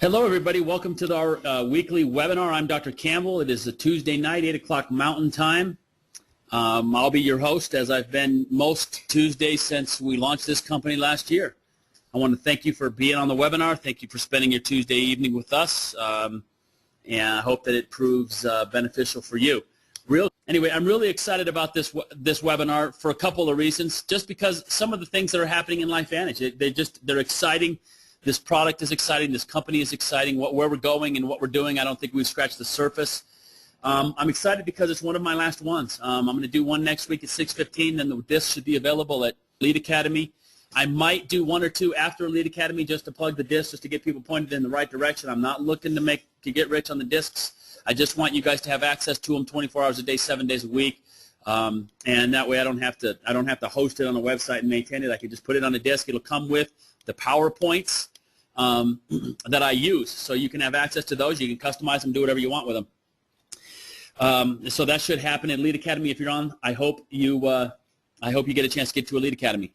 Hello, everybody. Welcome to our weekly webinar. I'm Dr. Campbell. It is a Tuesday night, 8 o'clock Mountain Time. I'll be your host, as I've been most Tuesdays since we launched this company last year. I want to thank you for being on the webinar. Thank you for spending your Tuesday evening with us, and I hope that it proves beneficial for you. Anyway, I'm really excited about this webinar for a couple of reasons. Just because some of the things that are happening in LifeVantage, they're exciting. This product is exciting. This company is exciting. Where we're going and what we're doing, I don't think we've scratched the surface. I'm excited because it's one of my last ones. I'm going to do one next week at 6:15. Then the disc should be available at Elite Academy. I might do one or two after Elite Academy just to plug the disc, just to get people pointed in the right direction. I'm not looking to get rich on the discs. I just want you guys to have access to them 24 hours a day, 7 days a week. And that way I don't have to host it on a website and maintain it. I can just put it on a disc. It'll come with the PowerPoints that I use, so you can have access to those. You can customize them, do whatever you want with them. So that should happen at Elite Academy. If you're on, I hope you get a chance to get to Elite Academy.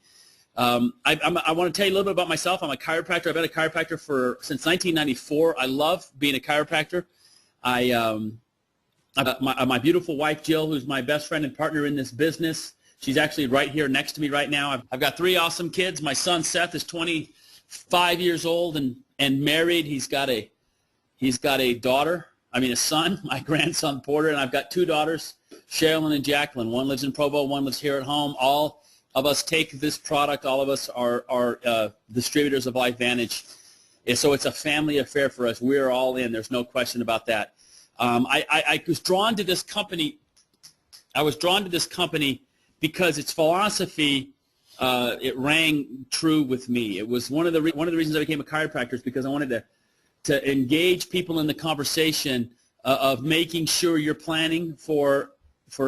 I want to tell you a little bit about myself. I'm a chiropractor. I've been a chiropractor since 1994. I love being a chiropractor. My beautiful wife, Jill, who's my best friend and partner in this business. She's actually right here next to me right now. I've got 3 awesome kids. My son, Seth, is 25 years old and married. He's got a daughter. A son, my grandson, Porter, and I've got 2 daughters, Sherilyn and Jacqueline. One lives in Provo, one lives here at home. All of us take this product. All of us are distributors of LifeVantage. And so it's a family affair for us. We're all in. There's no question about that. I was drawn to this company. Because its philosophy, it rang true with me. It was one of the reasons I became a chiropractor, is because I wanted to engage people in the conversation of making sure you're planning for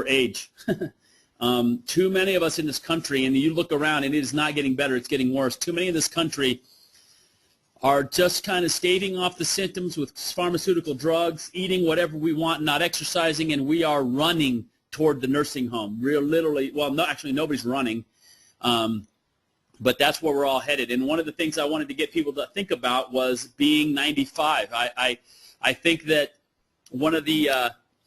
age. Too many of us in this country, and you look around and it is not getting better, it's getting worse. Too many in this country are just kind of staving off the symptoms with pharmaceutical drugs, eating whatever we want, not exercising, and we are running toward the nursing home. Real literally, well, no, actually nobody's running, but that's where we're all headed. And one of the things I wanted to get people to think about was being 95. I think that one of the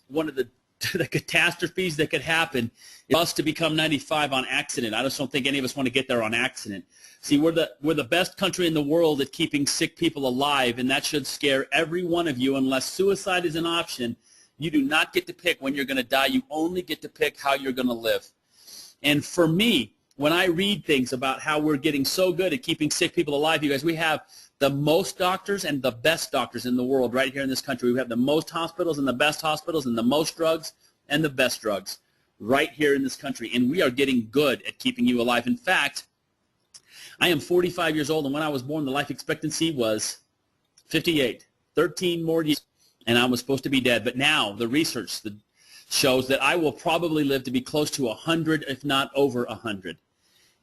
the catastrophes that could happen is us to become 95 on accident. I just don't think any of us want to get there on accident. See, we're the best country in the world at keeping sick people alive, and that should scare every one of you. Unless suicide is an option, you do not get to pick when you're going to die. You only get to pick how you're going to live. And for me, when I read things about how we're getting so good at keeping sick people alive, you guys, we have the most doctors and the best doctors in the world right here in this country. We have the most hospitals and the best hospitals and the most drugs and the best drugs right here in this country. And we are getting good at keeping you alive. In fact, I am 45 years old, and when I was born, the life expectancy was 58, 13 more years, and I was supposed to be dead. But now the research shows that I will probably live to be close to 100, if not over 100.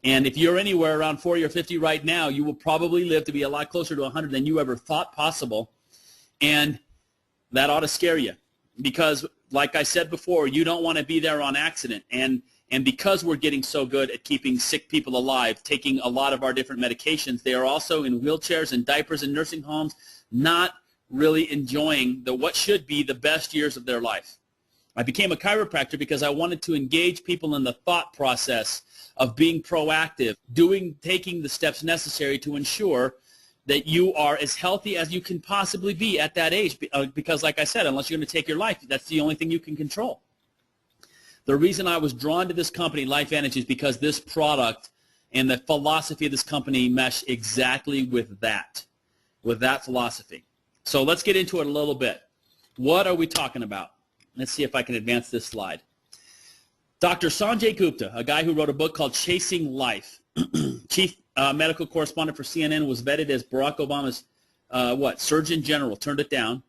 And if you're anywhere around 40 or 50 right now, you will probably live to be a lot closer to 100 than you ever thought possible. And that ought to scare you, because like I said before, you don't want to be there on accident. And because we're getting so good at keeping sick people alive, taking a lot of our different medications, they are also in wheelchairs and diapers in nursing homes, not really enjoying what should be the best years of their life. I became a chiropractor because I wanted to engage people in the thought process of being proactive, taking the steps necessary to ensure that you are as healthy as you can possibly be at that age. Because like I said, unless you're going to take your life, that's the only thing you can control. The reason I was drawn to this company, LifeVantage, is because this product and the philosophy of this company mesh exactly with that philosophy. So let's get into it a little bit. What are we talking about? Let's see if I can advance this slide. Dr. Sanjay Gupta, a guy who wrote a book called Chasing Life, chief medical correspondent for CNN, was vetted as Barack Obama's Surgeon General, turned it down,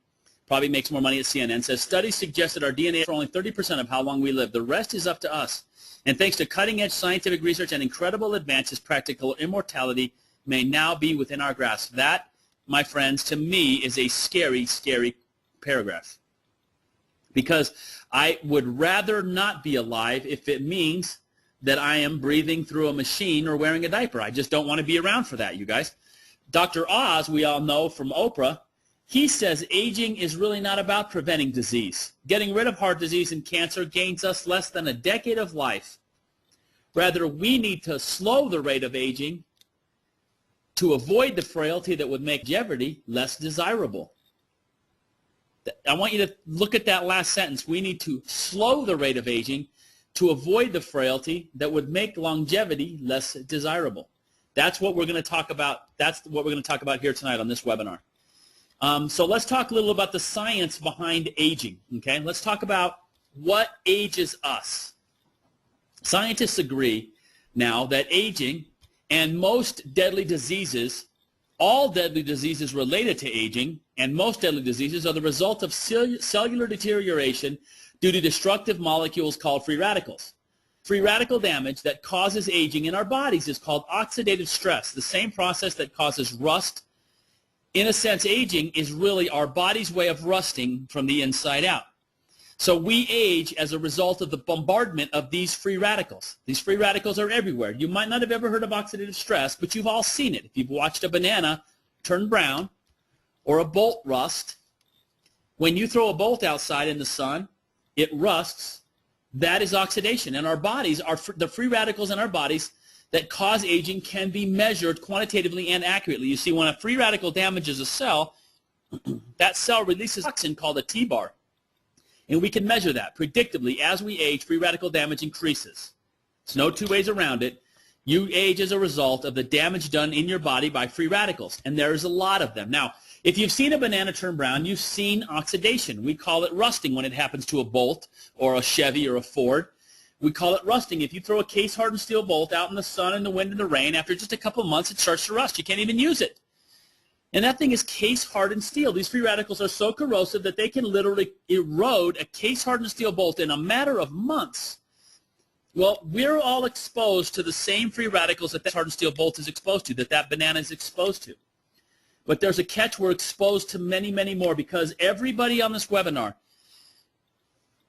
probably makes more money at CNN, says studies suggest that our DNA is for only 30% of how long we live. The rest is up to us. And thanks to cutting-edge scientific research and incredible advances, practical immortality may now be within our grasp. That, my friends, to me is a scary, scary paragraph. Because I would rather not be alive if it means that I am breathing through a machine or wearing a diaper. I just don't want to be around for that, you guys. Dr. Oz, we all know from Oprah, He says aging is really not about preventing disease. Getting rid of heart disease and cancer gains us less than a decade of life. Rather, we need to slow the rate of aging to avoid the frailty that would make longevity less desirable. I want you to look at that last sentence. We need to slow the rate of aging to avoid the frailty that would make longevity less desirable. That's what we're going to talk about. That's what we're going to talk about here tonight on this webinar. So let's talk a little about the science behind aging. Okay, let's talk about what ages us. Scientists agree now that aging and most deadly diseases, all deadly diseases related to aging, and most deadly diseases are the result of cellular deterioration due to destructive molecules called free radicals. Free radical damage that causes aging in our bodies is called oxidative stress, the same process that causes rust. In a sense, aging is really our body's way of rusting from the inside out. So we age as a result of the bombardment of these free radicals. These free radicals are everywhere. You might not have ever heard of oxidative stress, but you've all seen it. If you've watched a banana turn brown or a bolt rust, when you throw a bolt outside in the sun, it rusts. That is oxidation. And our bodies, the free radicals in our bodies that cause aging can be measured quantitatively and accurately. You see, when a free radical damages a cell, that cell releases a toxin called a T-bar. And we can measure that. Predictably, as we age, free radical damage increases. There's no two ways around it. You age as a result of the damage done in your body by free radicals, and there is a lot of them. Now, if you've seen a banana turn brown, you've seen oxidation. We call it rusting when it happens to a Bolt or a Chevy or a Ford. We call it rusting. If you throw a case-hardened steel bolt out in the sun and the wind and the rain, after just a couple of months, it starts to rust. You can't even use it. And that thing is case-hardened steel. These free radicals are so corrosive that they can literally erode a case-hardened steel bolt in a matter of months. Well, we're all exposed to the same free radicals that hardened steel bolt is exposed to, that banana is exposed to. But there's a catch. We're exposed to many, many more because everybody on this webinar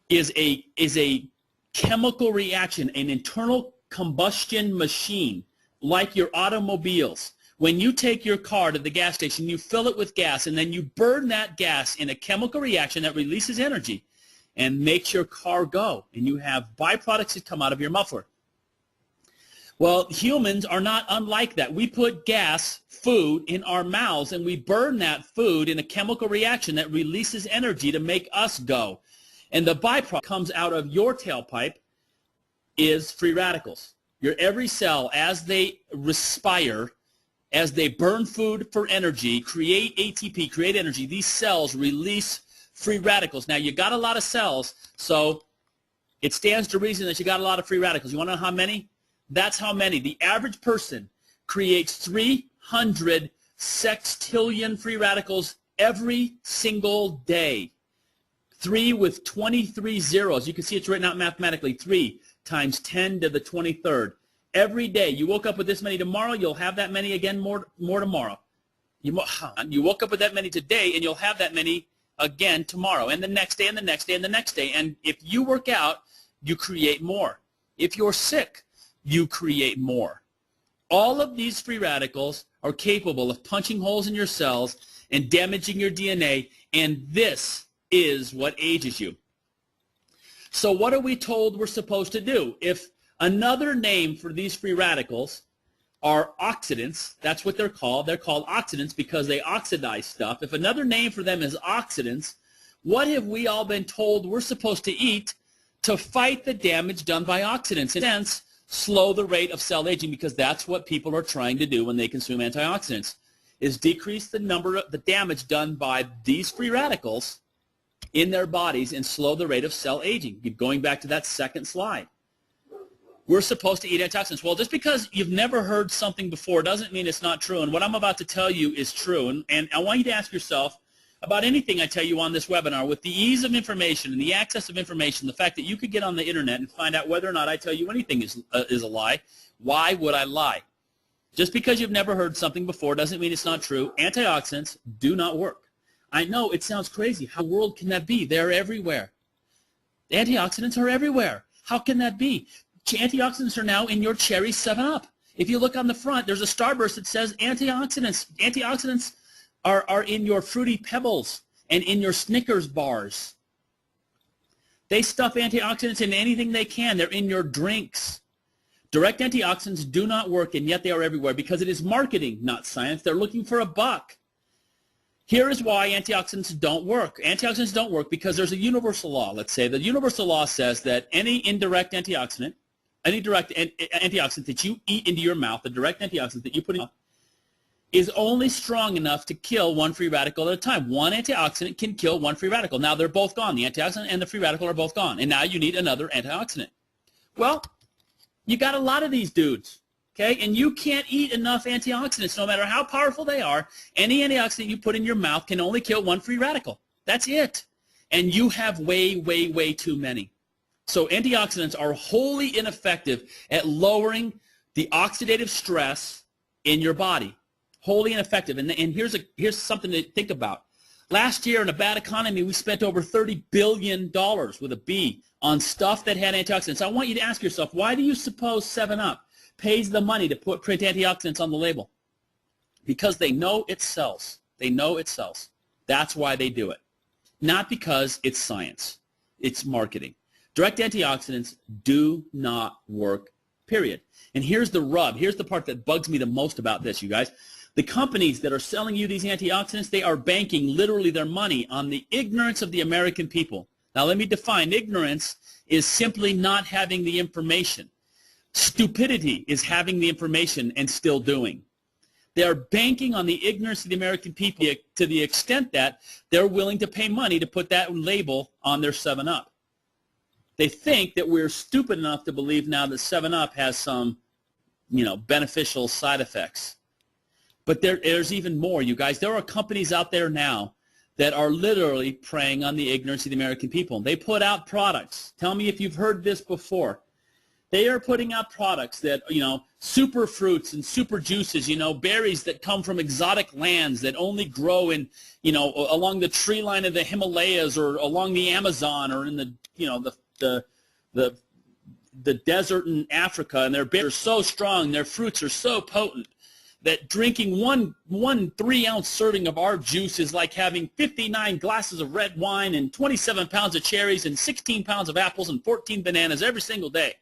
is a chemical reaction, an internal combustion machine, like your automobiles. When you take your car to the gas station, you fill it with gas, and then you burn that gas in a chemical reaction that releases energy and makes your car go, and you have byproducts that come out of your muffler. Well, humans are not unlike that. We put gas, food, in our mouths, and we burn that food in a chemical reaction that releases energy to make us go. And the byproduct comes out of your tailpipe is free radicals. Your every cell, as they respire, as they burn food for energy, create ATP, create energy, these cells release free radicals. Now, you got a lot of cells, so it stands to reason that you got a lot of free radicals. You want to know how many? That's how many. The average person creates 300 sextillion free radicals every single day. 3 with 23 zeros. You can see it's written out mathematically. 3 times 10 to the 23rd. Every day. You woke up with this many tomorrow, you'll have that many again more tomorrow. You woke up with that many today, and you'll have that many again tomorrow, and the next day, and the next day, and the next day. And if you work out, you create more. If you're sick, you create more. All of these free radicals are capable of punching holes in your cells and damaging your DNA, and this is what ages you. So what are we told we're supposed to do? If another name for these free radicals are oxidants, that's what they're called. They're called oxidants because they oxidize stuff. If another name for them is oxidants, what have we all been told we're supposed to eat to fight the damage done by oxidants? In a sense, slow the rate of cell aging, because that's what people are trying to do when they consume antioxidants, is decrease the number of the damage done by these free radicals in their bodies and slow the rate of cell aging. Going back to that second slide. We're supposed to eat antioxidants. Well, just because you've never heard something before doesn't mean it's not true. And what I'm about to tell you is true. And I want you to ask yourself about anything I tell you on this webinar. With the ease of information and the access of information, the fact that you could get on the internet and find out whether or not I tell you anything is a lie, why would I lie? Just because you've never heard something before doesn't mean it's not true. Antioxidants do not work. I know it sounds crazy. How in the world can that be? They're everywhere. Antioxidants are everywhere. How can that be? Antioxidants are now in your cherry 7-Up. If you look on the front, there's a starburst that says antioxidants. Antioxidants are in your Fruity Pebbles and in your Snickers bars. They stuff antioxidants in anything they can. They're in your drinks. Direct antioxidants do not work, and yet they are everywhere because it is marketing, not science. They're looking for a buck. Here is why antioxidants don't work. Antioxidants don't work because there's a universal law. Let's say the universal law says that any indirect antioxidant, any direct antioxidant that you eat into your mouth, the direct antioxidant that you put in your mouth, is only strong enough to kill one free radical at a time. One antioxidant can kill one free radical. Now they're both gone. The antioxidant and the free radical are both gone. And now you need another antioxidant. Well, you got a lot of these dudes, okay? And you can't eat enough antioxidants no matter how powerful they are. Any antioxidant you put in your mouth can only kill one free radical. That's it. And you have way, way, way too many. So antioxidants are wholly ineffective at lowering the oxidative stress in your body. Wholly ineffective. And here's something to think about. Last year in a bad economy, we spent over $30 billion with a B on stuff that had antioxidants. I want you to ask yourself, why do you suppose 7-Up pays the money to print antioxidants on the label? Because they know it sells. They know it sells. That's why they do it. Not because it's science. It's marketing. Direct antioxidants do not work, period. And here's the rub. Here's the part that bugs me the most about this, you guys. The companies that are selling you these antioxidants, they are banking literally their money on the ignorance of the American people. Now let me define. Ignorance is simply not having the information. Stupidity is having the information and still doing. They are banking on the ignorance of the American people to the extent that they're willing to pay money to put that label on their 7-Up. They think that we're stupid enough to believe now that 7-Up has some, beneficial side effects. But there's even more, you guys. There are companies out there now that are literally preying on the ignorance of the American people. They put out products. Tell me if you've heard this before. They are putting out products that, super fruits and super juices, berries that come from exotic lands that only grow in, along the tree line of the Himalayas or along the Amazon or in the, the desert in Africa. And their berries are so strong, their fruits are so potent that drinking one 3-ounce serving of our juice is like having 59 glasses of red wine and 27 pounds of cherries and 16 pounds of apples and 14 bananas every single day.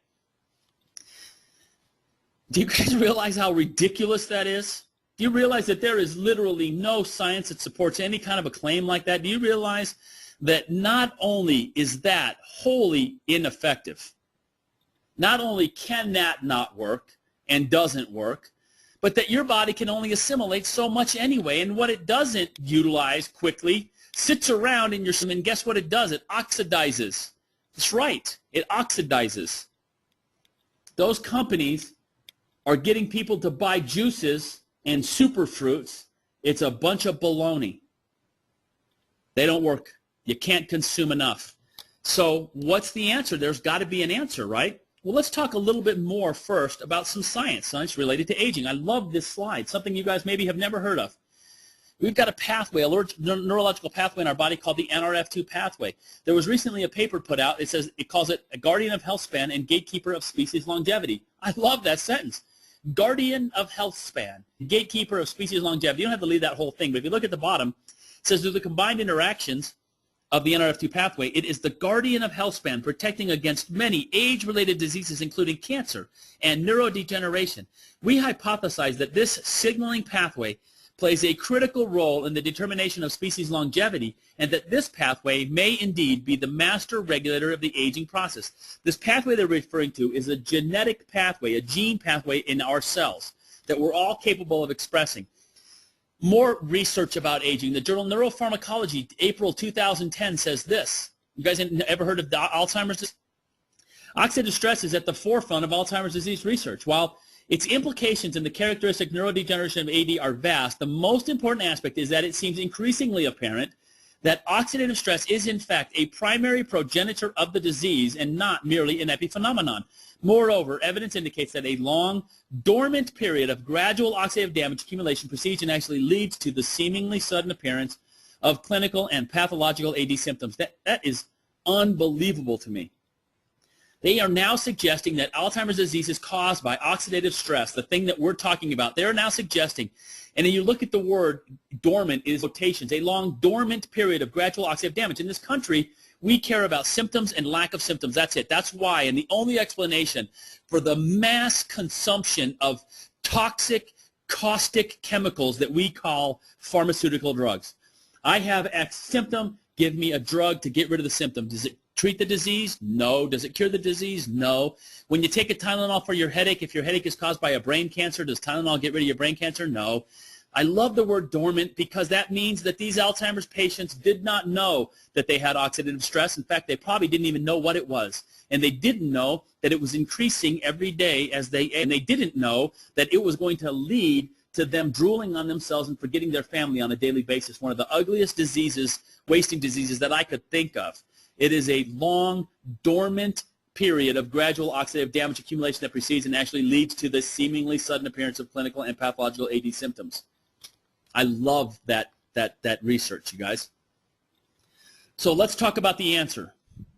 Do you guys realize how ridiculous that is? Do you realize that there is literally no science that supports any kind of a claim like that? Do you realize that not only is that wholly ineffective, not only can that not work and doesn't work, but that your body can only assimilate so much anyway, and what it doesn't utilize quickly sits around in your system, and guess what it does? It oxidizes. That's right. It oxidizes. Those companies are getting people to buy juices and superfruits. It's a bunch of baloney. They don't work. You can't consume enough. So what's the answer? There's got to be an answer, right? Well, let's talk a little bit more first about some science related to aging. I love this slide, something you guys maybe have never heard of. We've got a pathway, a neurological pathway in our body called the NRF2 pathway. There was recently a paper put out. It calls it a guardian of health span and gatekeeper of species longevity. I love that sentence. Guardian of health span, gatekeeper of species longevity. You don't have to read that whole thing, but if you look at the bottom, it says through the combined interactions of the NRF2 pathway, it is the guardian of health span, protecting against many age-related diseases, including cancer and neurodegeneration. We hypothesize that this signaling pathway plays a critical role in the determination of species longevity, and that this pathway may indeed be the master regulator of the aging process. This pathway they're referring to is a genetic pathway, a gene pathway in our cells that we're all capable of expressing. More research about aging. The journal Neuropharmacology, April 2010, says this. You guys ever heard of Alzheimer's disease? Oxidative stress is at the forefront of Alzheimer's disease research. While its implications in the characteristic neurodegeneration of AD are vast, the most important aspect is that it seems increasingly apparent that oxidative stress is in fact a primary progenitor of the disease and not merely an epiphenomenon. Moreover, evidence indicates that a long, dormant period of gradual oxidative damage accumulation precedes and actually leads to the seemingly sudden appearance of clinical and pathological AD symptoms. That is unbelievable to me. They are now suggesting that Alzheimer's disease is caused by oxidative stress, the thing that we're talking about. They're now suggesting, and then you look at the word dormant is quotations, a long dormant period of gradual oxidative damage. In this country, we care about symptoms and lack of symptoms. That's it. That's why. And the only explanation for the mass consumption of toxic, caustic chemicals that we call pharmaceutical drugs. I have X symptom, give me a drug to get rid of the symptom. Does it treat the disease? No. Does it cure the disease? No. When you take a Tylenol for your headache, if your headache is caused by a brain cancer, does Tylenol get rid of your brain cancer? No. I love the word dormant because that means that these Alzheimer's patients did not know that they had oxidative stress. In fact, they probably didn't even know what it was. And they didn't know that it was increasing every day and they didn't know that it was going to lead to them drooling on themselves and forgetting their family on a daily basis. One of the ugliest diseases, wasting diseases that I could think of. It is a long, dormant period of gradual oxidative damage accumulation that precedes and actually leads to the seemingly sudden appearance of clinical and pathological AD symptoms. I love that research, you guys. So let's talk about the answer.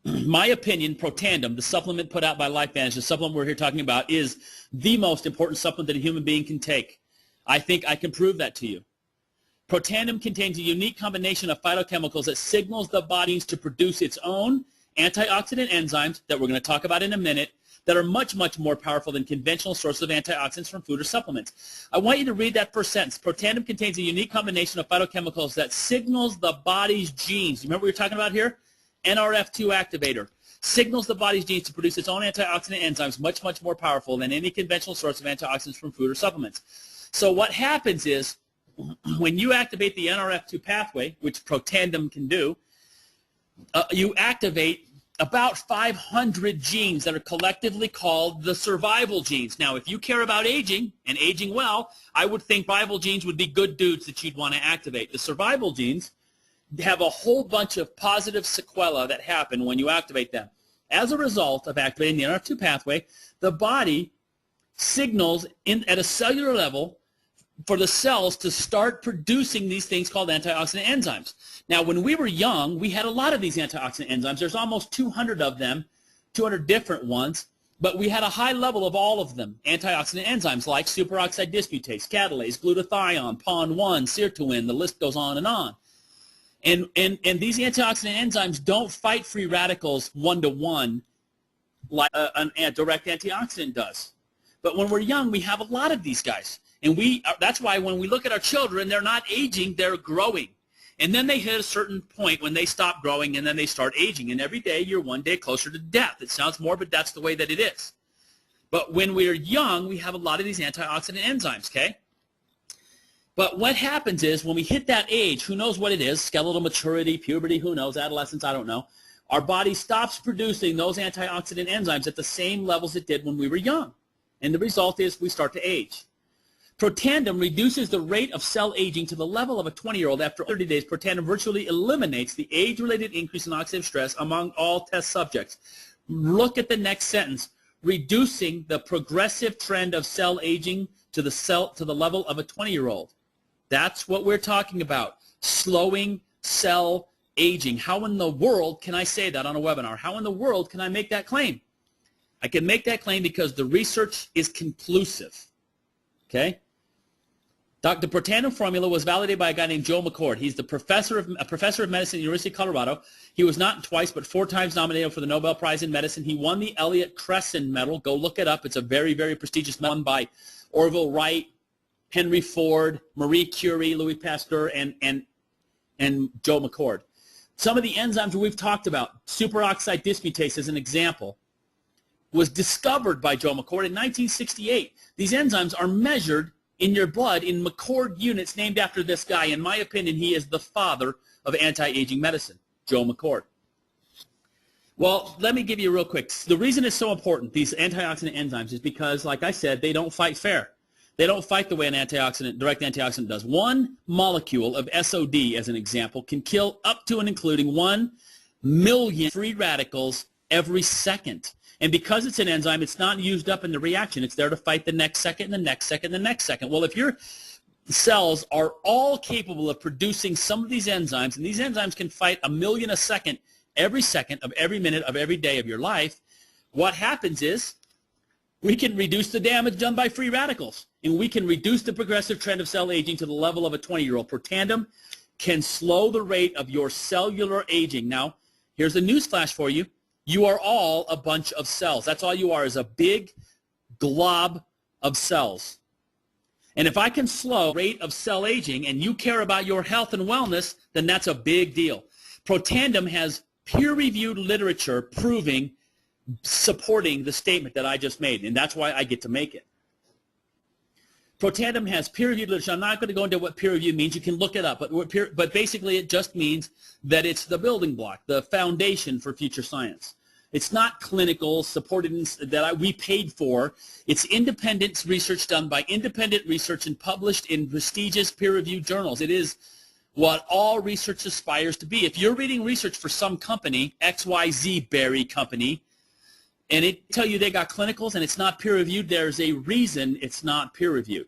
My opinion, Protandim, the supplement put out by LifeVantage, the supplement we're here talking about, is the most important supplement that a human being can take. I think I can prove that to you. Protandim contains a unique combination of phytochemicals that signals the body to produce its own antioxidant enzymes that we're going to talk about in a minute that are much, much more powerful than conventional sources of antioxidants from food or supplements. I want you to read that first sentence. Protandim contains a unique combination of phytochemicals that signals the body's genes. You remember what we were talking about here? NRF2 activator. Signals the body's genes to produce its own antioxidant enzymes much, much more powerful than any conventional source of antioxidants from food or supplements. So what happens is when you activate the NRF2 pathway, which Protandim can do, you activate about 500 genes that are collectively called the survival genes. Now, if you care about aging and aging well, I would think survival genes would be good dudes that you'd want to activate. The survival genes have a whole bunch of positive sequelae that happen when you activate them. As a result of activating the NRF2 pathway, the body signals at a cellular level for the cells to start producing these things called antioxidant enzymes. Now, when we were young, we had a lot of these antioxidant enzymes. There's almost 200 of them, 200 different ones, but we had a high level of all of them. Antioxidant enzymes like superoxide dismutase, catalase, glutathione, PON1, sirtuin, the list goes on. And these antioxidant enzymes don't fight free radicals one-to-one like a direct antioxidant does. But when we're young, we have a lot of these guys. And that's why when we look at our children, they're not aging, they're growing. And then they hit a certain point when they stop growing and then they start aging. And every day you're one day closer to death. It sounds morbid, that's the way that it is. But when we're young, we have a lot of these antioxidant enzymes, okay? But what happens is when we hit that age, who knows what it is, skeletal maturity, puberty, who knows, adolescence, I don't know, our body stops producing those antioxidant enzymes at the same levels it did when we were young. And the result is we start to age. Protandim reduces the rate of cell aging to the level of a 20-year-old. After 30 days, Protandim virtually eliminates the age-related increase in oxidative stress among all test subjects. Look at the next sentence. Reducing the progressive trend of cell aging to the level of a 20-year-old. That's what we're talking about. Slowing cell aging. How in the world can I say that on a webinar? How in the world can I make that claim? I can make that claim because the research is conclusive. Okay? The Protandim formula was validated by a guy named Joe McCord. He's a professor of medicine at the University of Colorado. He was not twice but 4 times nominated for the Nobel Prize in Medicine. He won the Elliott Cresson Medal. Go look it up. It's a very, very prestigious medal by Orville Wright, Henry Ford, Marie Curie, Louis Pasteur, and Joe McCord. Some of the enzymes we've talked about, superoxide dismutase as an example, was discovered by Joe McCord in 1968. These enzymes are measured in your blood in McCord units named after this guy. In my opinion, he is the father of anti-aging medicine, Joe McCord. Well, let me give you real quick. The reason it's so important, these antioxidant enzymes, is because, like I said, they don't fight fair. They don't fight the way an direct antioxidant does. One molecule of SOD, as an example, can kill up to and including 1 million free radicals every second. And because it's an enzyme, it's not used up in the reaction. It's there to fight the next second, the next second, the next second. Well, if your cells are all capable of producing some of these enzymes, and these enzymes can fight 1 million a second every of every minute of every day of your life, what happens is we can reduce the damage done by free radicals, and we can reduce the progressive trend of cell aging to the level of a 20-year-old. Protandim can slow the rate of your cellular aging. Now, here's a news flash for you. You are all a bunch of cells. That's all you are, is a big glob of cells. And if I can slow the rate of cell aging and you care about your health and wellness, then that's a big deal. Protandim has peer-reviewed literature supporting the statement that I just made, and that's why I get to make it. Protandim has peer-reviewed literature. I'm not going to go into what peer-review means. You can look it up. But basically it just means that it's the building block, the foundation for future science. It's not clinical, supported we paid for. It's independent research done by independent research and published in prestigious peer-reviewed journals. It is what all research aspires to be. If you're reading research for some company, XYZ Berry Company, and it tell you they got clinicals and it's not peer-reviewed, there's a reason it's not peer-reviewed.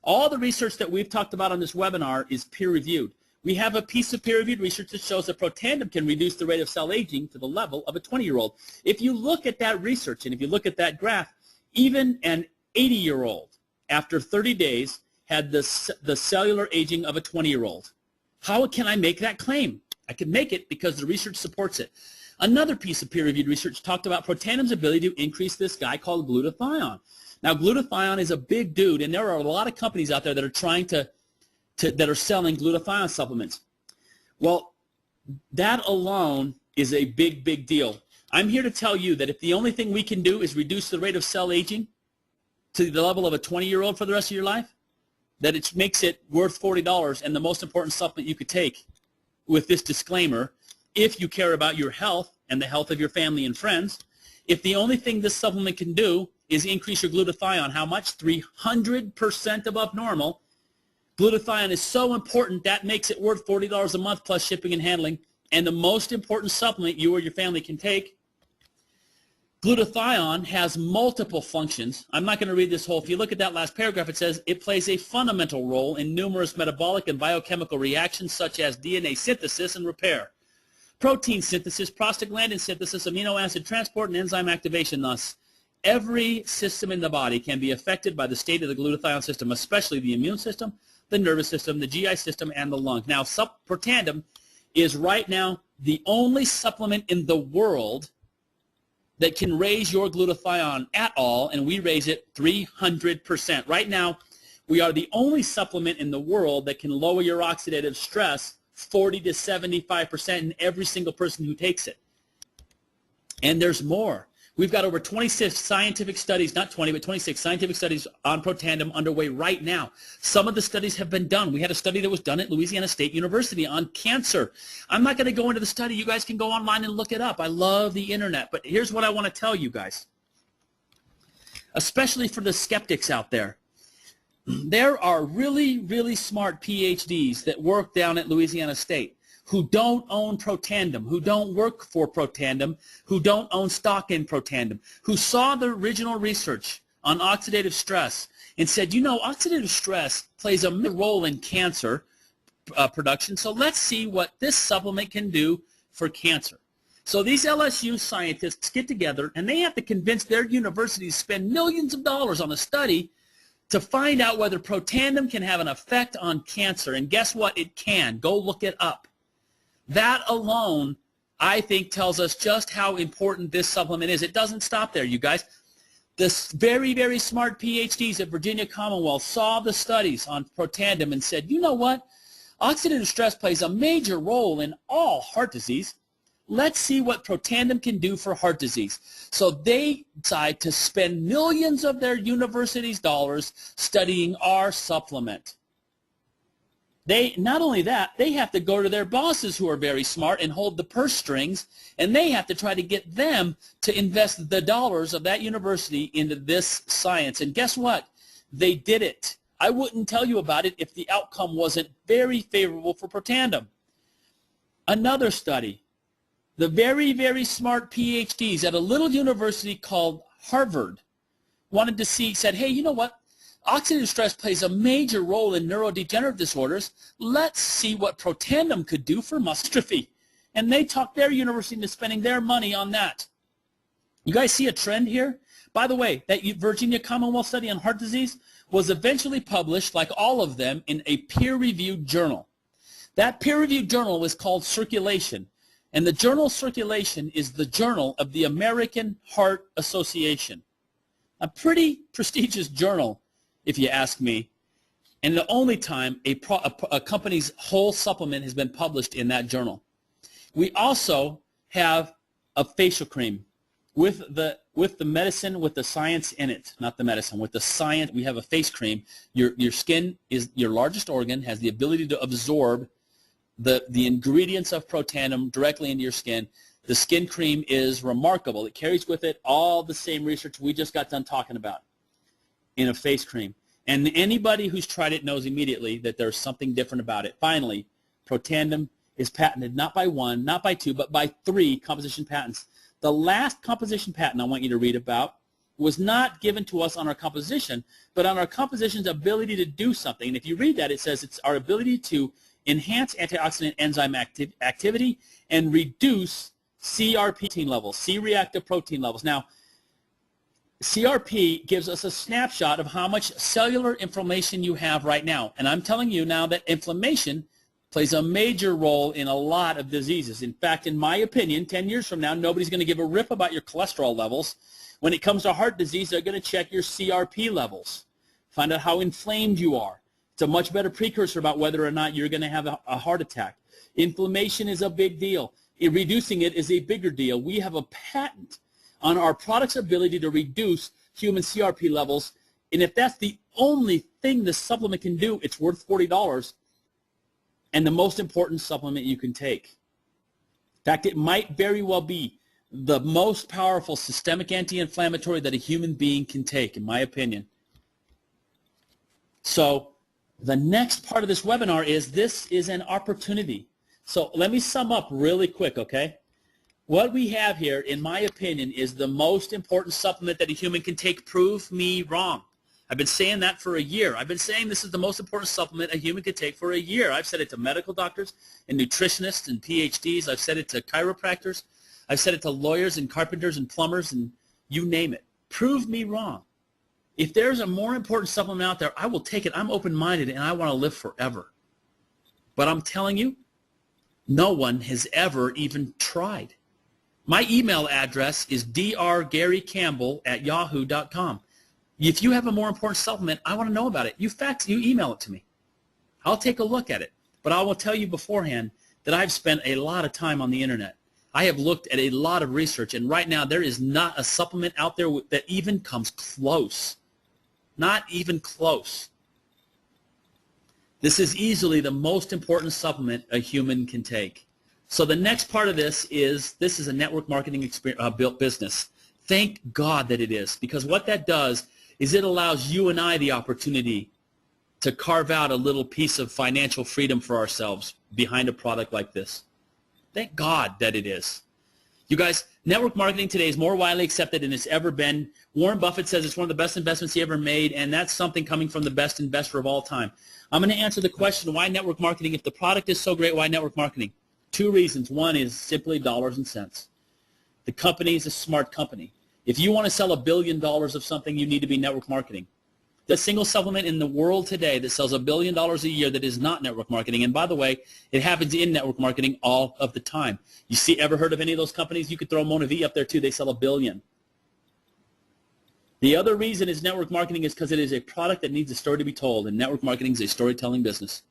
All the research that we've talked about on this webinar is peer-reviewed. We have a piece of peer-reviewed research that shows that Protandim can reduce the rate of cell aging to the level of a 20-year-old. If you look at that research and if you look at that graph, even an 80-year-old after 30 days had the cellular aging of a 20-year-old. How can I make that claim? I can make it because the research supports it. Another piece of peer-reviewed research talked about Protandim's ability to increase this guy called glutathione. Now, glutathione is a big dude, and there are a lot of companies out there that are trying that are selling glutathione supplements. Well, that alone is a big, big deal. I'm here to tell you that if the only thing we can do is reduce the rate of cell aging to the level of a 20-year-old for the rest of your life, that it makes it worth $40 and the most important supplement you could take, with this disclaimer, if you care about your health and the health of your family and friends. If the only thing this supplement can do is increase your glutathione, how much? 300% above normal. Glutathione is so important that makes it worth $40 a month plus shipping and handling, and the most important supplement you or your family can take. Glutathione has multiple functions. I'm not going to read this whole. If you look at that last paragraph, it says it plays a fundamental role in numerous metabolic and biochemical reactions such as DNA synthesis and repair, protein synthesis, prostaglandin synthesis, amino acid transport, and enzyme activation. Thus, every system in the body can be affected by the state of the glutathione system, especially the immune system, the nervous system, the GI system, and the lungs. Now, Protandim is right now the only supplement in the world that can raise your glutathione at all, and we raise it 300%. Right now, we are the only supplement in the world that can lower your oxidative stress 40 to 75% in every single person who takes it. And there's more. We've got over 26 scientific studies, not 20, but 26 scientific studies on Protandim underway right now. Some of the studies have been done. We had a study that was done at Louisiana State University on cancer. I'm not going to go into the study. You guys can go online and look it up. I love the internet. But here's what I want to tell you guys, especially for the skeptics out there. There are really, really smart PhDs that work down at Louisiana State who don't own Protandim, who don't work for Protandim, who don't own stock in Protandim, who saw the original research on oxidative stress and said, you know, oxidative stress plays a major role in cancer production, so let's see what this supplement can do for cancer. So these LSU scientists get together and they have to convince their universities to spend millions of dollars on a study to find out whether Protandim can have an effect on cancer. And guess what? It can. Go look it up. That alone, I think, tells us just how important this supplement is. It doesn't stop there, you guys. This very, very smart PhDs at Virginia Commonwealth saw the studies on Protandim and said, you know what? Oxidative stress plays a major role in all heart disease. Let's see what Protandim can do for heart disease. So they decide to spend millions of their university's dollars studying our supplement. Not only that, they have to go to their bosses who are very smart and hold the purse strings, and they have to try to get them to invest the dollars of that university into this science. And guess what? They did it. I wouldn't tell you about it if the outcome wasn't very favorable for Protandim. Another study, the very, very smart PhDs at a little university called Harvard said, hey, you know what? Oxidative stress plays a major role in neurodegenerative disorders. Let's see what Protandim could do for muscle dystrophy. And they talked their university into spending their money on that. You guys see a trend here? By the way, that Virginia Commonwealth study on heart disease was eventually published, like all of them, in a peer-reviewed journal. That peer-reviewed journal was called Circulation, and the journal Circulation is the journal of the American Heart Association. A pretty prestigious journal, if you ask me, and the only time a company's whole supplement has been published in that journal. We also have a facial cream with the medicine, with the science in it, not the medicine, with the science. We have a face cream. Your skin is your largest organ, has the ability to absorb the ingredients of Protandim directly into your skin. The skin cream is remarkable. It carries with it all the same research we just got done talking about in a face cream. And anybody who's tried it knows immediately that there's something different about it. Finally, Protandim is patented not by one, not by two, but by 3 composition patents. The last composition patent I want you to read about was not given to us on our composition, but on our composition's ability to do something. And if you read that, it says it's our ability to enhance antioxidant enzyme activity and reduce CRP protein levels, C-reactive protein levels. Now, CRP gives us a snapshot of how much cellular inflammation you have right now. And I'm telling you now that inflammation plays a major role in a lot of diseases. In fact, in my opinion, 10 years from now, nobody's going to give a rip about your cholesterol levels. When it comes to heart disease, they're going to check your CRP levels, find out how inflamed you are. It's a much better precursor about whether or not you're going to have a heart attack. Inflammation is a big deal. Reducing it is a bigger deal. We have a patent on our product's ability to reduce human CRP levels, and if that's the only thing the supplement can do, it's worth $40 and the most important supplement you can take. In fact, it might very well be the most powerful systemic anti-inflammatory that a human being can take, in my opinion. So the next part of this webinar is this is an opportunity. So let me sum up really quick, okay? What we have here, in my opinion, is the most important supplement that a human can take. Prove me wrong. I've been saying that for a year. I've been saying this is the most important supplement a human could take for a year. I've said it to medical doctors and nutritionists and PhDs. I've said it to chiropractors. I've said it to lawyers and carpenters and plumbers and you name it. Prove me wrong. If there's a more important supplement out there, I will take it. I'm open-minded and I want to live forever. But I'm telling you, no one has ever even tried. My email address is drgarycampbell@yahoo.com. If you have a more important supplement, I want to know about it. You email it to me. I'll take a look at it. But I will tell you beforehand that I've spent a lot of time on the internet. I have looked at a lot of research, and right now there is not a supplement out there that even comes close. Not even close. This is easily the most important supplement a human can take. So the next part of this is a network marketing business. Thank God that it is, because what that does is it allows you and I the opportunity to carve out a little piece of financial freedom for ourselves behind a product like this. Thank God that it is. You guys, network marketing today is more widely accepted than it's ever been. Warren Buffett says it's one of the best investments he ever made, and that's something coming from the best investor of all time. I'm going to answer the question, why network marketing? If the product is so great, why network marketing? 2 reasons. One is simply dollars and cents. The company is a smart company. If you want to sell $1 billion of something, you need to be network marketing. The single supplement in the world today that sells $1 billion a year that is not network marketing, and by the way, it happens in network marketing all of the time. Ever heard of any of those companies? You could throw Mona V up there too. They sell $1 billion. The other reason is network marketing is because it is a product that needs a story to be told, and network marketing is a storytelling business.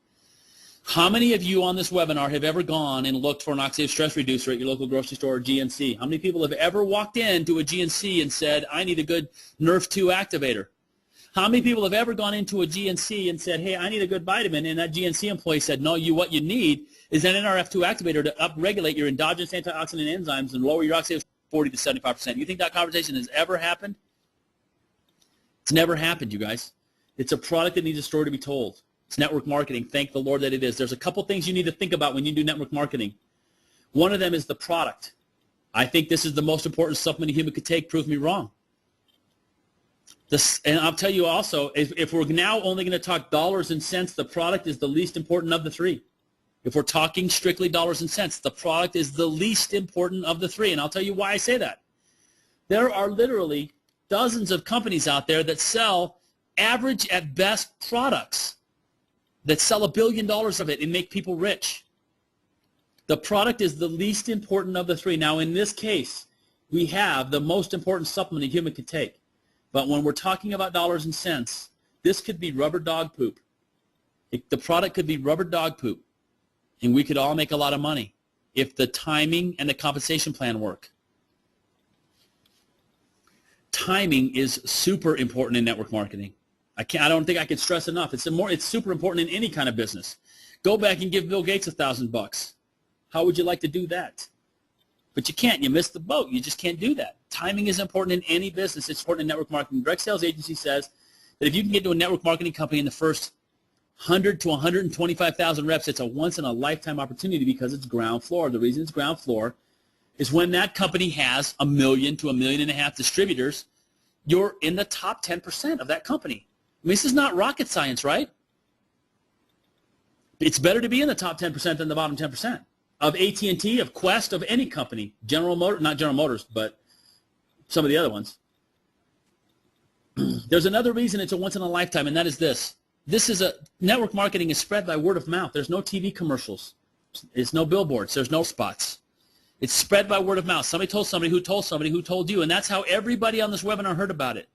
How many of you on this webinar have ever gone and looked for an oxidative stress reducer at your local grocery store or GNC? How many people have ever walked into a GNC and said, I need a good NRF2 activator? How many people have ever gone into a GNC and said, hey, I need a good vitamin, and that GNC employee said, no, what you need is an NRF2 activator to upregulate your endogenous antioxidant enzymes and lower your oxidative 40 to 75%. You think that conversation has ever happened? It's never happened, you guys. It's a product that needs a story to be told. It's network marketing. Thank the Lord that it is. There's a couple things you need to think about when you do network marketing. One of them is the product. I think this is the most important supplement a human could take. Prove me wrong. And I'll tell you also, if we're now only going to talk dollars and cents, the product is the least important of the 3. If we're talking strictly dollars and cents, the product is the least important of the 3. And I'll tell you why I say that. There are literally dozens of companies out there that sell average at best products that sell $1 billion of it and make people rich. The product is the least important of the three. Now, in this case, we have the most important supplement a human could take. But when we're talking about dollars and cents, this could be rubber dog poop. The product could be rubber dog poop, and we could all make a lot of money if the timing and the compensation plan work. Timing is super important in network marketing. I don't think I can stress enough. It's super important in any kind of business. Go back and give Bill Gates $1,000. How would you like to do that? But you can't. You missed the boat. You just can't do that. Timing is important in any business. It's important in network marketing. Direct Sales Agency says that if you can get to a network marketing company in the first 100 to 125,000 reps, it's a once-in-a-lifetime opportunity because it's ground floor. The reason it's ground floor is when that company has 1 million to 1.5 million distributors, you're in the top 10% of that company. I mean, this is not rocket science, right? It's better to be in the top 10% than the bottom 10% of AT&T, of Quest, of any company. Not General Motors, but some of the other ones. There's another reason it's a once-in-a-lifetime, and that is this. Network marketing is spread by word of mouth. There's no TV commercials. There's no billboards. There's no spots. It's spread by word of mouth. Somebody told somebody who told somebody who told you, and that's how everybody on this webinar heard about it.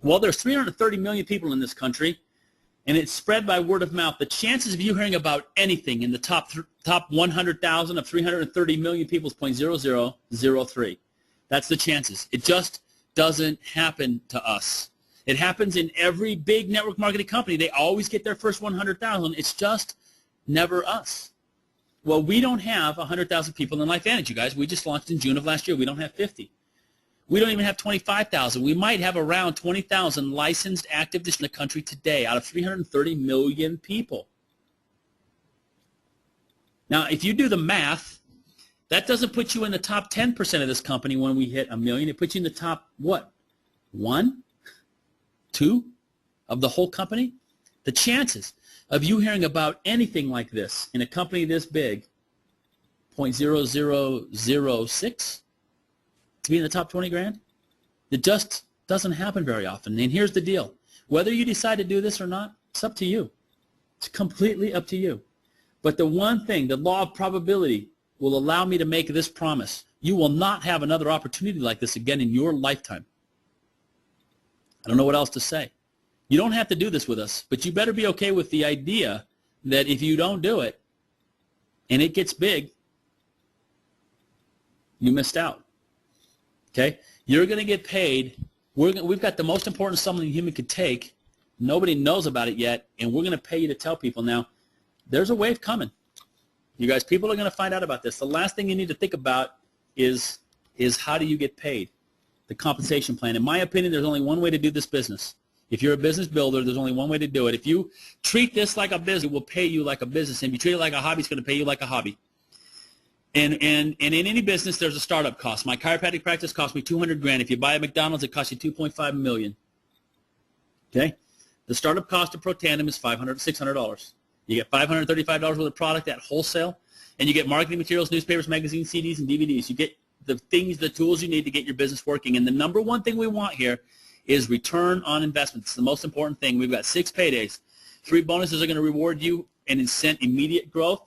Well, there's 330 million people in this country, and it's spread by word of mouth. The chances of you hearing about anything in the top 100,000 of 330 million people is 0.0003. That's the chances. It just doesn't happen to us. It happens in every big network marketing company. They always get their first 100,000. It's just never us. Well, we don't have 100,000 people in LifeVantage, you guys. We just launched in June of last year. We don't have 50. We don't even have 25,000. We might have around 20,000 licensed active in the country today out of 330 million people. Now, if you do the math, that doesn't put you in the top 10% of this company when we hit 1 million. It puts you in the top, what, 1, 2 of the whole company? The chances of you hearing about anything like this in a company this big, 0.0006, to be in the top 20 grand, it just doesn't happen very often. And here's the deal. Whether you decide to do this or not, it's up to you. It's completely up to you. But the one thing, the law of probability, will allow me to make this promise. You will not have another opportunity like this again in your lifetime. I don't know what else to say. You don't have to do this with us, but you better be okay with the idea that if you don't do it and it gets big, you missed out. Okay? You're going to get paid. We've got the most important supplement a human could take. Nobody knows about it yet, and we're going to pay you to tell people. Now, there's a wave coming. You guys, people are going to find out about this. The last thing you need to think about is how do you get paid, the compensation plan. In my opinion, there's only one way to do this business. If you're a business builder, there's only one way to do it. If you treat this like a business, it will pay you like a business. And if you treat it like a hobby, it's going to pay you like a hobby. And in any business, there's a startup cost. My chiropractic practice cost me $200,000. If you buy a McDonald's, it costs you $2.5 million. Okay? The startup cost of Pro Tandem is $500, $600. You get $535 worth of product at wholesale, and you get marketing materials, newspapers, magazines, CDs, and DVDs. You get the tools you need to get your business working. And the number one thing we want here is return on investment. It's the most important thing. We've got 6 paydays. 3 bonuses are going to reward you and incent immediate growth.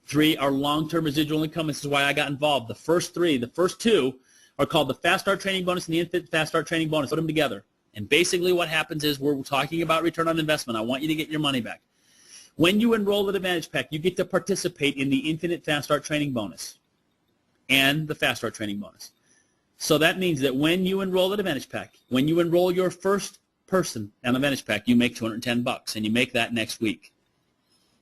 3 are long-term residual income. This is why I got involved. The first 2 are called the Fast Start Training Bonus and the Infinite Fast Start Training Bonus. Put them together. And basically what happens is we're talking about return on investment. I want you to get your money back. When you enroll at Advantage Pack, you get to participate in the Infinite Fast Start Training Bonus and the Fast Start Training Bonus. So that means that when you enroll at Advantage Pack, when you enroll your first person on Advantage Pack, you make $210, and you make that next week.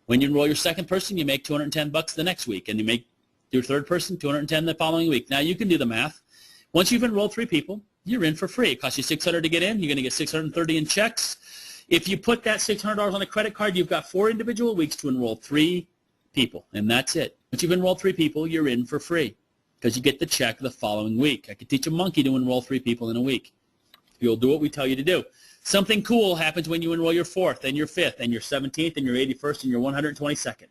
When you enroll your second person, you make $210 the next week, and you make your third person $210 the following week. Now you can do the math. Once you've enrolled 3 people, you're in for free. It costs you $600 to get in. You're going to get $630 in checks. If you put that $600 on a credit card, you've got 4 individual weeks to enroll 3 people, and that's it. Once you've enrolled 3 people, you're in for free because you get the check the following week. I could teach a monkey to enroll 3 people in a week. You'll do what we tell you to do. Something cool happens when you enroll your 4th and your 5th and your 17th and your 81st and your 122nd.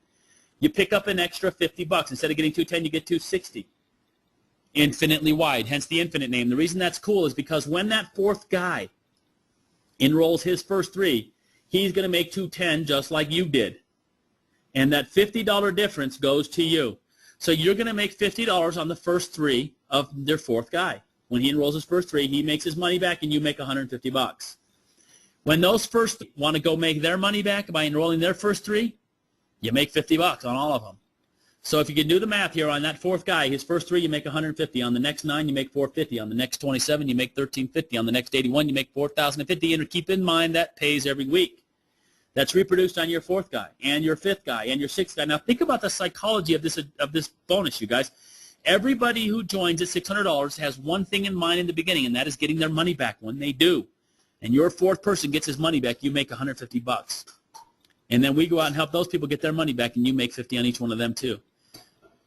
You pick up an extra $50. Instead of getting $210, you get $260. infinitely wide, hence the infinite name. The reason that's cool is because when that fourth guy enrolls his first 3, he's going to make 210 just like you did. And that $50 difference goes to you. So you're going to make $50 on the first 3 of their fourth guy. When he enrolls his first 3, he makes his money back and you make $150. When those first want to go make their money back by enrolling their first 3, you make $50 on all of them. So if you can do the math here on that fourth guy, his first 3, you make $150. On the next 9, you make $450. On the next 27, you make $1,350. On the next 81, you make $4,050. And keep in mind that pays every week. That's reproduced on your fourth guy and your fifth guy and your sixth guy. Now think about the psychology of this bonus, you guys. Everybody who joins at $600 has one thing in mind in the beginning, and that is getting their money back when they do. And your fourth person gets his money back, you make $150. And then we go out and help those people get their money back, and you make $50 on each one of them too.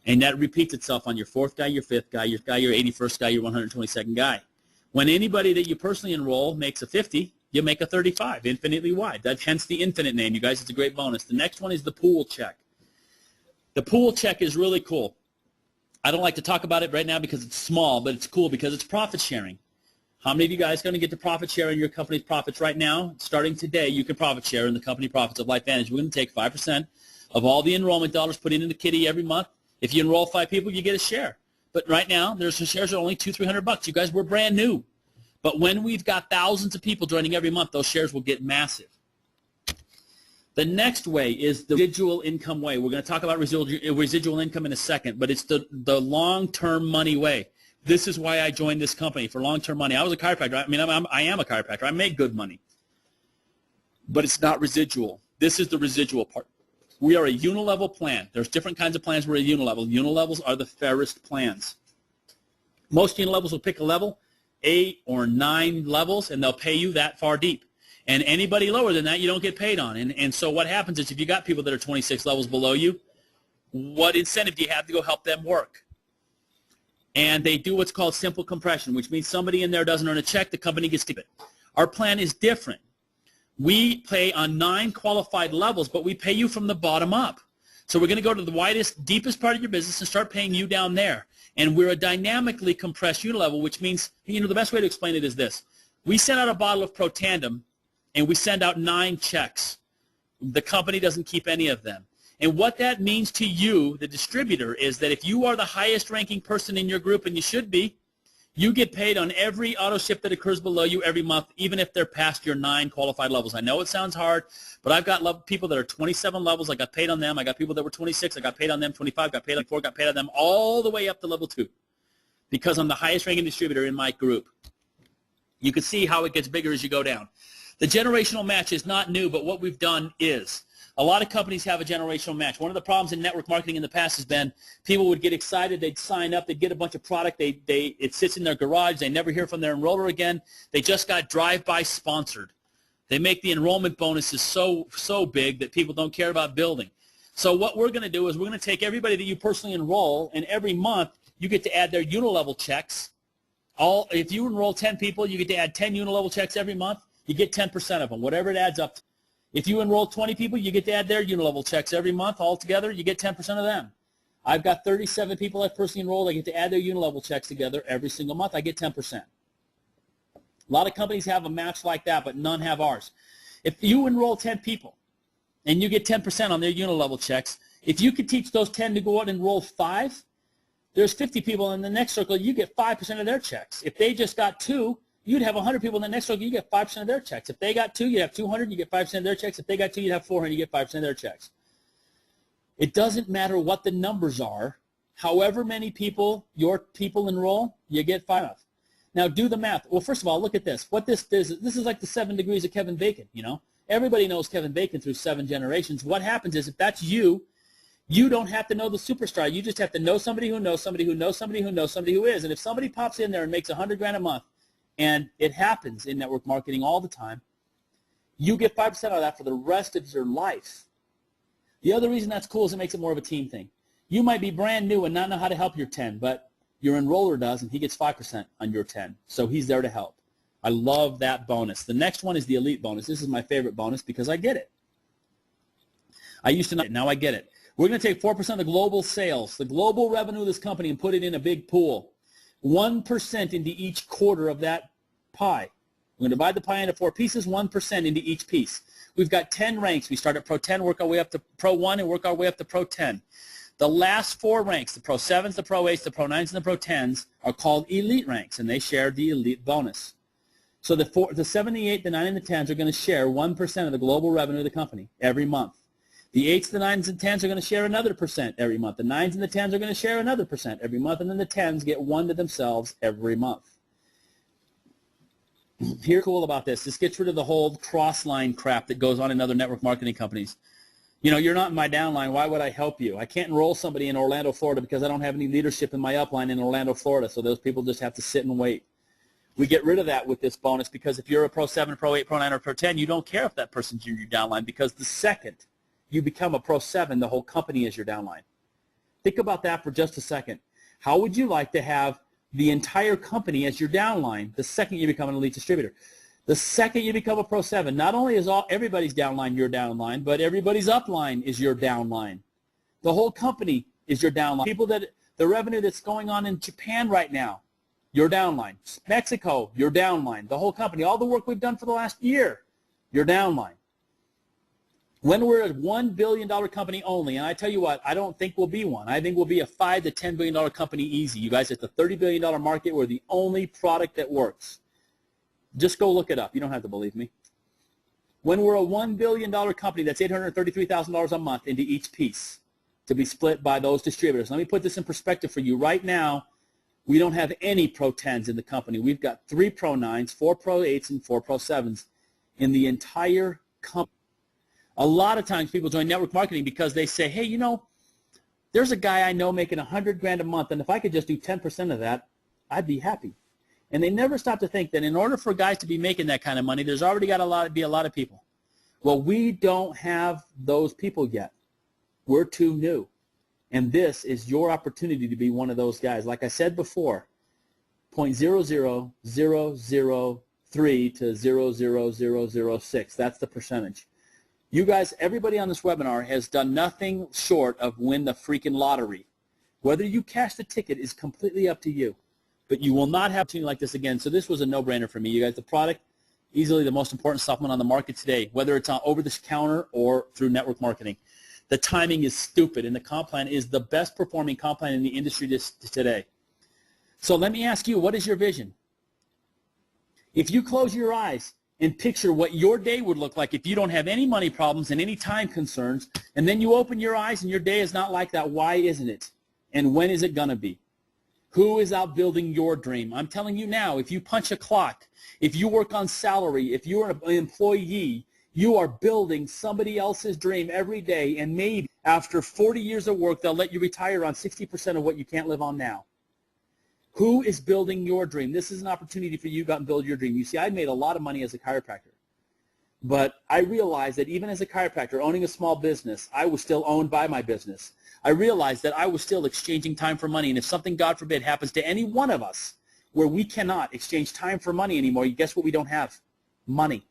And that repeats itself on your fourth guy, your fifth guy, your 81st guy, your 122nd guy. When anybody that you personally enroll makes a 50, you make a 35, infinitely wide. That's hence the infinite name, you guys. It's a great bonus. The next one is the pool check. The pool check is really cool. I don't like to talk about it right now because it's small, but it's cool because it's profit sharing. How many of you guys are going to get to profit share in your company's profits right now? Starting today, you can profit share in the company profits of LifeVantage. We're going to take 5% of all the enrollment dollars put into the kitty every month. If you enroll 5 people, you get a share. But right now, there's some shares are only $200-300. You guys, we're brand new. But when we've got thousands of people joining every month, those shares will get massive. The next way is the residual income way. We're going to talk about residual income in a second, but it's the long-term money way. This is why I joined this company, for long-term money. I was a chiropractor. I mean, I am a chiropractor. I make good money. But it's not residual. This is the residual part. We are a unilevel plan. There's different kinds of plans. We're a unilevel. Unilevels are the fairest plans. Most unilevels will pick a level, 8 or 9 levels, and they'll pay you that far deep. And anybody lower than that, you don't get paid on. And so what happens is if you got people that are 26 levels below you, what incentive do you have to go help them work? And they do what's called simple compression, which means somebody in there doesn't earn a check, the company gets to keep it. Our plan is different. We pay on 9 qualified levels, but we pay you from the bottom up. So we're going to go to the widest, deepest part of your business and start paying you down there. And we're a dynamically compressed unilevel, which means, the best way to explain it is this. We send out a bottle of Protandem, and we send out 9 checks. The company doesn't keep any of them. And what that means to you, the distributor, is that if you are the highest ranking person in your group, and you should be, you get paid on every auto ship that occurs below you every month, even if they're past your 9 qualified levels. I know it sounds hard, but I've got people that are 27 levels. I got paid on them. I got people that were 26. I got paid on them. 25. Got paid on 4. Got paid on them all the way up to level 2 because I'm the highest ranking distributor in my group. You can see how it gets bigger as you go down. The generational match is not new, but what we've done is a lot of companies have a generational match. One of the problems in network marketing in the past has been people would get excited, they'd sign up, they'd get a bunch of product, it sits in their garage, they never hear from their enroller again. They just got drive-by sponsored. They make the enrollment bonuses so big that people don't care about building. So what we're going to do is we're going to take everybody that you personally enroll, and every month you get to add their unilevel checks. If you enroll 10 people, you get to add 10 unilevel checks every month. You get 10% of them, whatever it adds up to. If you enroll 20 people, you get to add their unilevel checks every month. Altogether, you get 10% of them. I've got 37 people I've personally enrolled. I get to add their unilevel checks together every single month. I get 10%. A lot of companies have a match like that, but none have ours. If you enroll 10 people and you get 10% on their unilevel checks, if you could teach those 10 to go out and enroll 5, there's 50 people in the next circle, you get 5% of their checks. If they just got 2, you'd have 100 people in the next circle, you get 5% of their checks. If they got 2, you'd have 200, you get 5% of their checks. If they got 2, you'd have 400, you get 5% of their checks. It doesn't matter what the numbers are. However many people your people enroll, you get 5. Now do the math. Well, first of all, look at this. What this is like the 7 degrees of Kevin Bacon, Everybody knows Kevin Bacon through 7 generations. What happens is if that's you, you don't have to know the superstar. You just have to know somebody who knows somebody who knows somebody who knows somebody who is. And if somebody pops in there and makes $100,000 a month, and it happens in network marketing all the time, you get 5% of that for the rest of your life. The other reason that's cool is it makes it more of a team thing. You might be brand new and not know how to help your 10, but your enroller does, and he gets 5% on your 10. So he's there to help. I love that bonus. The next one is the elite bonus. This is my favorite bonus because I get it. I used to not, now I get it. We're going to take 4% of the global sales, the global revenue of this company, and put it in a big pool. 1% into each quarter of that pie. We're going to divide the pie into 4 pieces, 1% into each piece. We've got 10 ranks. We start at Pro 10, work our way up to Pro 1, and work our way up to Pro 10. The last 4 ranks, the Pro 7s, the Pro 8s, the Pro 9s, and the Pro 10s, are called elite ranks, and they share the elite bonus. So the 7, the 8, the 9, and the 10s are going to share 1% of the global revenue of the company every month. The 8s, the 9s, and 10s are going to share another % every month. The 9s and the 10s are going to share another % every month, and then the 10s get 1 to themselves every month. Here's cool about this. This gets rid of the whole cross-line crap that goes on in other network marketing companies. You know, you're not in my downline. Why would I help you? I can't enroll somebody in Orlando, Florida because I don't have any leadership in my upline in Orlando, Florida, so those people just have to sit and wait. We get rid of that with this bonus because if you're a Pro 7, Pro 8, Pro 9, or Pro 10, you don't care if that person's in your downline because the second you become a Pro 7, the whole company is your downline. Think about that for just a second. How would you like to have the entire company as your downline the second you become an elite distributor? The second you become a Pro 7, not only is everybody's downline your downline, but everybody's upline is your downline. The whole company is your downline. The revenue that's going on in Japan right now, your downline. Mexico, your downline. The whole company, all the work we've done for the last year, your downline. When we're a $1 billion company only, and I tell you what, I don't think we'll be one. I think we'll be a $5 to $10 billion company easy. You guys, it's a $30 billion market. We're the only product that works. Just go look it up. You don't have to believe me. When we're a $1 billion company, that's $833,000 a month into each piece to be split by those distributors. Let me put this in perspective for you. Right now, we don't have any Pro 10s in the company. We've got 3 Pro 9s, 4 Pro 8s, and 4 Pro 7s in the entire company. A lot of times people join network marketing because they say, hey, you know, there's a guy I know making $100,000 a month, and if I could just do 10% of that, I'd be happy. And they never stop to think that in order for guys to be making that kind of money, there's already got to be a lot of people. Well, we don't have those people yet. We're too new. And this is your opportunity to be one of those guys. Like I said before, 0.00003 to 0.00006. That's the percentage. You guys, everybody on this webinar has done nothing short of win the freaking lottery. Whether you cash the ticket is completely up to you. But you will not have something like this again. So this was a no-brainer for me. You guys, the product, easily the most important supplement on the market today, whether it's on over the counter or through network marketing. The timing is stupid, and the comp plan is the best performing comp plan in the industry today. So let me ask you, what is your vision? If you close your eyes and picture what your day would look like if you don't have any money problems and any time concerns, and then you open your eyes and your day is not like that, why isn't it? And when is it going to be? Who is out building your dream? I'm telling you now, if you punch a clock, if you work on salary, if you're an employee, you are building somebody else's dream every day, and maybe after 40 years of work, they'll let you retire on 60% of what you can't live on now. Who is building your dream? This is an opportunity for you to go out and build your dream. You see, I made a lot of money as a chiropractor, but I realized that even as a chiropractor, owning a small business, I was still owned by my business. I realized that I was still exchanging time for money, and if something, God forbid, happens to any one of us where we cannot exchange time for money anymore, guess what we don't have? Money.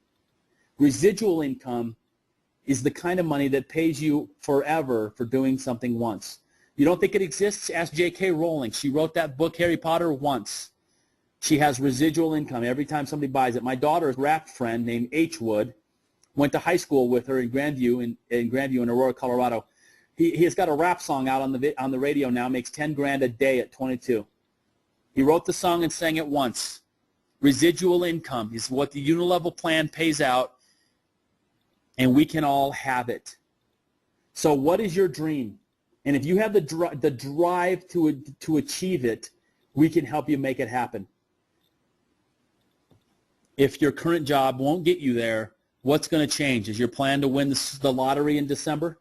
Residual income is the kind of money that pays you forever for doing something once. You don't think it exists? Ask J.K. Rowling. She wrote that book, Harry Potter, once. She has residual income every time somebody buys it. My daughter's rap friend named H. Wood went to high school with her in Grandview, in Aurora, Colorado. He has got a rap song out on the radio now, makes $10,000 a day at 22. He wrote the song and sang it once. Residual income is what the unilevel plan pays out, and we can all have it. So what is your dream? And if you have the drive to achieve it, we can help you make it happen. If your current job won't get you there, what's going to change? Is your plan to win the lottery in December?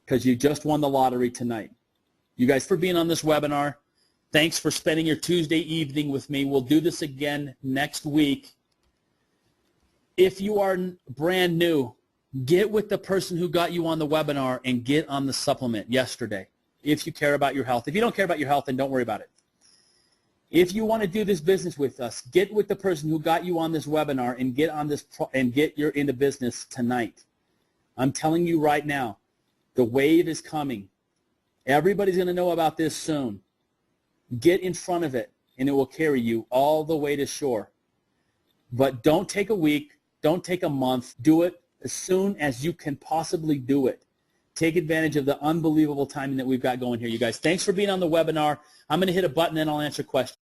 Because you just won the lottery tonight. You guys for being on this webinar. Thanks for spending your Tuesday evening with me. We'll do this again next week. If you are brand new, get with the person who got you on the webinar and get on the supplement yesterday if you care about your health. If you don't care about your health, then don't worry about it. If you want to do this business with us, get with the person who got you on this webinar and get on this and get your into business tonight. I'm telling you right now, the wave is coming. Everybody's going to know about this soon. Get in front of it, and it will carry you all the way to shore. But don't take a week. Don't take a month. Do it as soon as you can possibly do it. Take advantage of the unbelievable timing that we've got going here, you guys. Thanks for being on the webinar. I'm going to hit a button, and I'll answer questions.